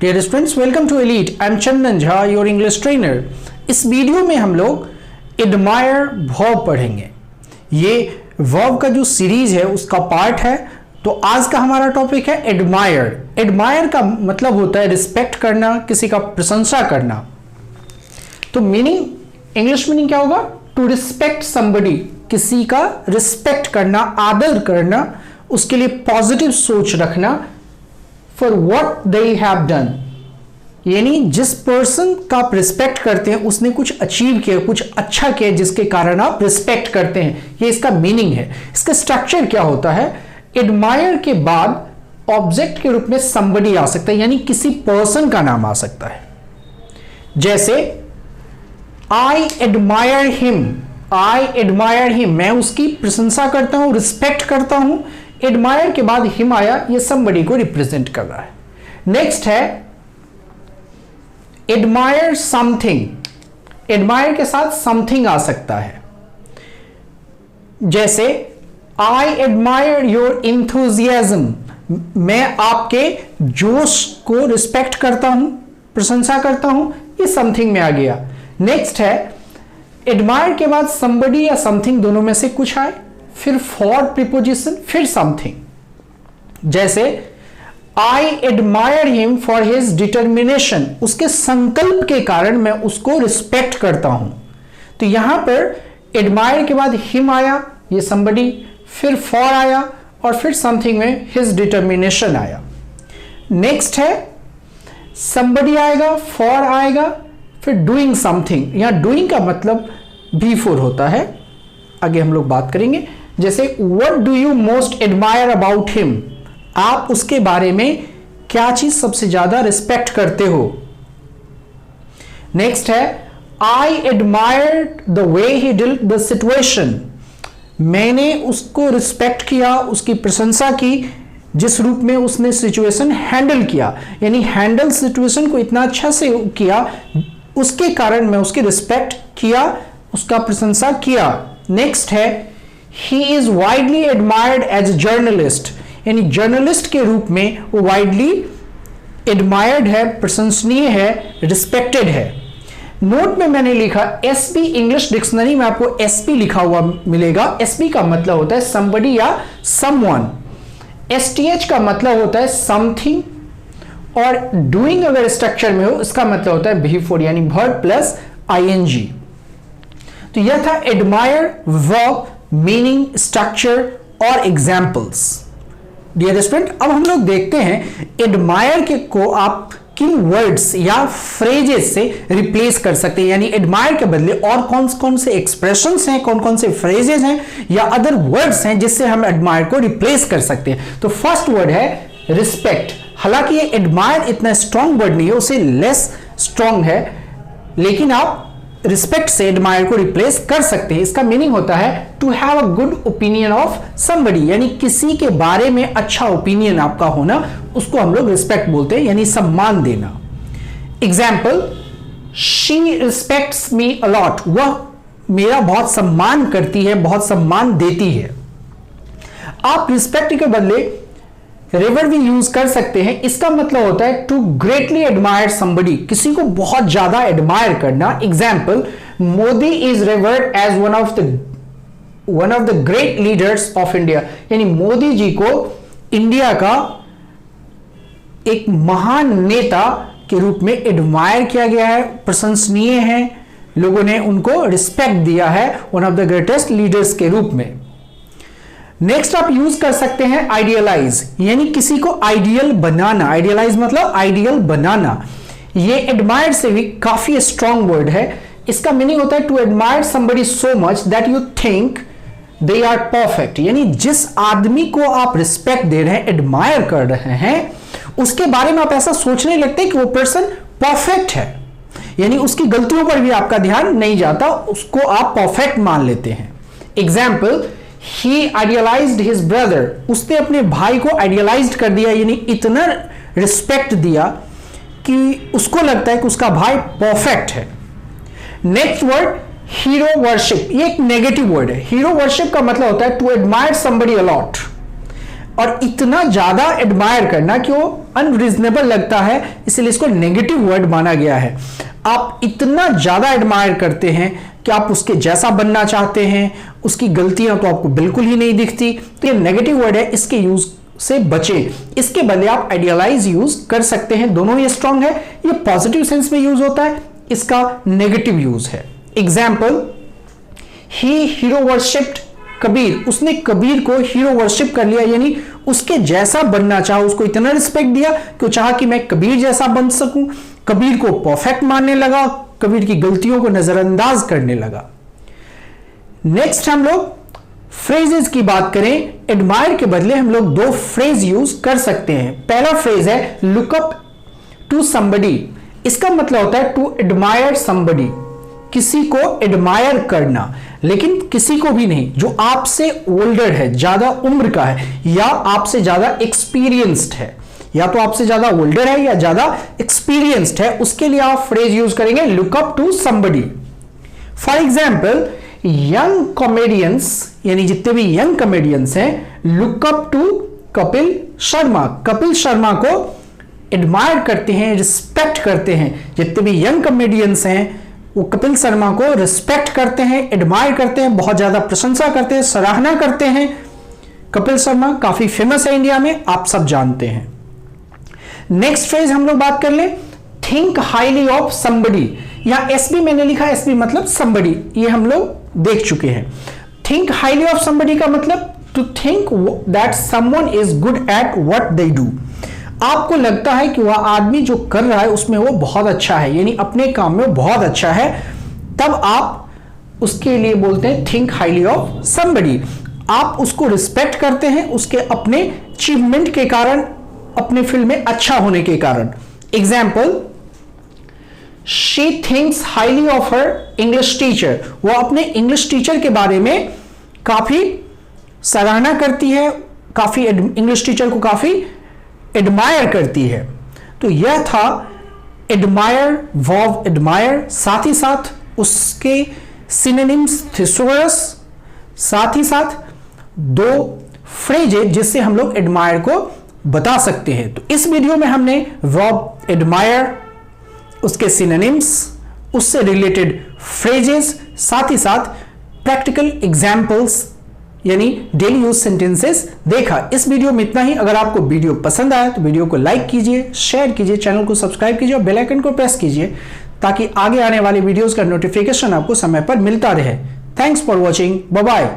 Dear students, welcome to Elite. I am Chandan Jha, your English trainer. इस video में हम लोग एडमायर वर्ब पढ़ेंगे। ये वर्ब का जो सीरीज है उसका पार्ट है। तो आज का हमारा टॉपिक है एडमायर। एडमायर का मतलब होता है रिस्पेक्ट करना, किसी का प्रशंसा करना। तो मीनिंग, इंग्लिश मीनिंग क्या होगा? टू रिस्पेक्ट समबडी, किसी का रिस्पेक्ट करना, आदर करना, उसके लिए पॉजिटिव सोच रखना। For what they have done, यानी जिस पर्सन का आप रिस्पेक्ट करते हैं उसने कुछ अचीव किया, कुछ अच्छा किया, जिसके कारण आप रिस्पेक्ट करते हैं। ये इसका मीनिंग है। इसका स्ट्रक्चर क्या होता है? एडमायर के बाद ऑब्जेक्ट के रूप में somebody आ सकता है, यानी किसी पर्सन का नाम आ सकता है। जैसे I admire him, I admire him, मैं उसकी प्रशंसा करता हूं, रिस्पेक्ट करता हूं। एडमायर के बाद हिम आया, ये somebody को रिप्रेजेंट कर रहा है। नेक्स्ट है एडमायर समथिंग। एडमायर के साथ समथिंग आ सकता है। जैसे आई एडमायर योर इंथुजियाज्म, मैं आपके जोश को रिस्पेक्ट करता हूं, प्रशंसा करता हूं। ये समथिंग में आ गया। नेक्स्ट है एडमायर के बाद somebody या समथिंग दोनों में से कुछ आए, फिर फॉर प्रीपोजिशन, फिर समथिंग। जैसे I admire him for his determination, उसके संकल्प के कारण मैं उसको रिस्पेक्ट करता हूं। तो यहां पर एडमायर के बाद हिम आया, ये somebody, फिर फॉर आया और फिर समथिंग में हिज डिटर्मिनेशन आया। नेक्स्ट है somebody आएगा, फॉर आएगा, फिर डूइंग समथिंग। यहां डूइंग का मतलब बिफोर होता है, आगे हम लोग बात करेंगे। जैसे what do you most admire about him, आप उसके बारे में क्या चीज सबसे ज्यादा रिस्पेक्ट करते हो। नेक्स्ट है I admired the way he dealt the situation, मैंने उसको रिस्पेक्ट किया, उसकी प्रशंसा की जिस रूप में उसने सिचुएशन हैंडल किया, यानी हैंडल सिचुएशन को इतना अच्छा से किया, उसके कारण मैं उसकी रिस्पेक्ट किया, उसका प्रशंसा किया। नेक्स्ट है he is widely admired as a journalist, यानी जर्नलिस्ट के रूप में वो वाइडली एडमायर्ड है, प्रशंसनीय है, रिस्पेक्टेड है। नोट में मैंने लिखा एसपी, इंग्लिश डिक्शनरी में आपको एसपी लिखा हुआ मिलेगा। एसपी का मतलब होता है somebody या someone। एसटीएच का मतलब होता है समथिंग, और डूइंग अगर स्ट्रक्चर में हो इसका मतलब होता है बिफोर, यानी वर्ब प्लस आईएनजी। तो यह था एडमायर, वर्ब, मीनिंग, स्ट्रक्चर और एग्जाम्पल्स। डियर स्टूडेंट, अब हम लोग देखते हैं एडमायर के को आप किन वर्ड्स या फ्रेजेस से रिप्लेस कर सकते हैं, यानी एडमायर के बदले और कौन कौन से एक्सप्रेशंस हैं, कौन कौन से फ्रेजेस हैं या अदर वर्ड्स हैं जिससे हम एडमायर को रिप्लेस कर सकते हैं। तो फर्स्ट वर्ड है रिस्पेक्ट। हालांकि ये एडमायर इतना स्ट्रॉन्ग वर्ड नहीं है, उसे लेस स्ट्रॉन्ग है, लेकिन आप रिस्पेक्ट से एडमायर को रिप्लेस कर सकते हैं। इसका मीनिंग होता है to have a good opinion of somebody, यानी किसी के बारे में अच्छा ओपिनियन आपका होना, उसको हम लोग रिस्पेक्ट बोलते हैं, यानी सम्मान देना। Example, she respects me a lot, वह मेरा बहुत सम्मान करती है, बहुत सम्मान देती है। आप रिस्पेक्ट के बदले रिवर भी यूज कर सकते हैं। इसका मतलब होता है टू ग्रेटली एडमायर somebody, किसी को बहुत ज्यादा एडमायर करना। Example, Modi is revered as one of the great leaders of India, यानी मोदी जी को इंडिया का एक महान नेता के रूप में एडमायर किया गया है, प्रशंसनीय है, लोगों ने उनको रिस्पेक्ट दिया है one of the greatest leaders के रूप में। नेक्स्ट आप यूज कर सकते हैं आइडियलाइज, यानी किसी को आइडियल बनाना। आइडियलाइज मतलब आइडियल बनाना। ये एडमायर से भी काफी स्ट्रॉन्ग वर्ड है। इसका मीनिंग होता है to admire somebody so much that you think they are perfect, यानी जिस आदमी को आप रिस्पेक्ट दे रहे हैं, एडमायर कर रहे हैं, उसके बारे में आप ऐसा सोचने लगते हैं कि वो पर्सन परफेक्ट है, यानी उसकी गलतियों पर भी आपका ध्यान नहीं जाता, उसको आप परफेक्ट मान लेते हैं। एग्जाम्पल, ही आइडियलाइज्ड हिज ब्रदर, उसने अपने भाई को आइडियलाइज्ड कर दिया, यानी इतना रिस्पेक्ट दिया कि उसको लगता है कि उसका भाई परफेक्ट है। नेक्स्ट वर्ड हीरो वर्शिप, ये एक नेगेटिव वर्ड है। हीरो वर्शिप का मतलब होता है टू एडमायर somebody अलॉट। और इतना ज्यादा एडमायर करना कि वो अनरीजनेबल लगता है, इसलिए इसको नेगेटिव वर्ड माना गया है। आप इतना ज्यादा एडमायर करते हैं कि आप उसके जैसा बनना चाहते हैं, उसकी गलतियां तो आपको बिल्कुल ही नहीं दिखती, तो ये नेगेटिव वर्ड है, इसके यूज से बचें। इसके बदले आप आइडियलाइज यूज कर सकते हैं, दोनों ही स्ट्रांग है। ये पॉजिटिव सेंस में यूज होता है, इसका नेगेटिव यूज है। एग्जाम्पल, ही हीरो वर्शिप्ड कबीर, उसने कबीर को हीरो वर्शिप कर लिया, यानी उसके जैसा बनना चाहा, उसको इतना रिस्पेक्ट दिया कि वो चाहा कि मैं कबीर जैसा बन सकूं, कबीर को परफेक्ट मानने लगा, कबीर की गलतियों को नजरअंदाज करने लगा। नेक्स्ट हम लोग फ्रेजेस की बात करें। एडमायर के बदले हम लोग दो फ्रेज यूज कर सकते हैं। पहला फ्रेज है लुक अप टू समबडी। इसका मतलब होता है टू एडमायर समबडी, किसी को एडमायर करना, लेकिन किसी को भी नहीं, जो आपसे ओल्डर है, ज्यादा उम्र का है, या आपसे ज्यादा एक्सपीरियंस्ड है, या तो आपसे ज्यादा ओल्डर है या ज्यादा एक्सपीरियंस्ड है, उसके लिए आप फ्रेज यूज करेंगे look up to somebody. For example, young comedians, यानी जितने भी यंग कॉमेडियंस हैं, look up to Kapil Sharma, Kapil Sharma को एडमायर करते हैं, रिस्पेक्ट करते हैं। जितने भी यंग कॉमेडियंस हैं वो कपिल शर्मा को रिस्पेक्ट करते हैं, एडमायर करते हैं, बहुत ज्यादा प्रशंसा करते हैं, सराहना करते हैं। कपिल शर्मा काफी फेमस है इंडिया में, आप सब जानते हैं। नेक्स्ट फ्रेज हम लोग बात कर लें, थिंक हाईली ऑफ समबडी। यहां एसबी मैंने लिखा, एसबी मतलब समबडी, ये हम लोग देख चुके हैं। थिंक हाईली ऑफ समबडी का मतलब to think that someone is good at what they do. आपको लगता है कि वह आदमी जो कर रहा है उसमें वो बहुत अच्छा है, यानी अपने काम में वो बहुत अच्छा है, तब आप उसके लिए बोलते हैं थिंक हाईली ऑफ समबडी। आप उसको रिस्पेक्ट करते हैं उसके अपने अचीवमेंट के कारण, अपने फील्ड में अच्छा होने के कारण। Example, she thinks highly of her English teacher. वो अपने इंग्लिश टीचर के बारे में काफी सराहना करती है, काफी इंग्लिश टीचर को काफी एडमायर करती है। तो यह था एडमायर, वर्ब एडमायर, साथ ही साथ उसके सिनोनिम्स थिसोरस, साथ ही साथ दो फ्रेजेस जिससे हम लोग एडमायर को बता सकते हैं। तो इस वीडियो में हमने वर्ब एडमायर, उसके सिनोनिम्स, उससे रिलेटेड फ्रेजेस, साथ ही साथ प्रैक्टिकल एग्जाम्पल्स यानी डेली यूज सेंटेंसेस देखा। इस वीडियो में इतना ही। अगर आपको वीडियो पसंद आया तो वीडियो को लाइक कीजिए, शेयर कीजिए, चैनल को सब्सक्राइब कीजिए और बेल आइकन को प्रेस कीजिए ताकि आगे आने वाले वीडियोस का नोटिफिकेशन आपको समय पर मिलता रहे। Thanks for watching, bye bye.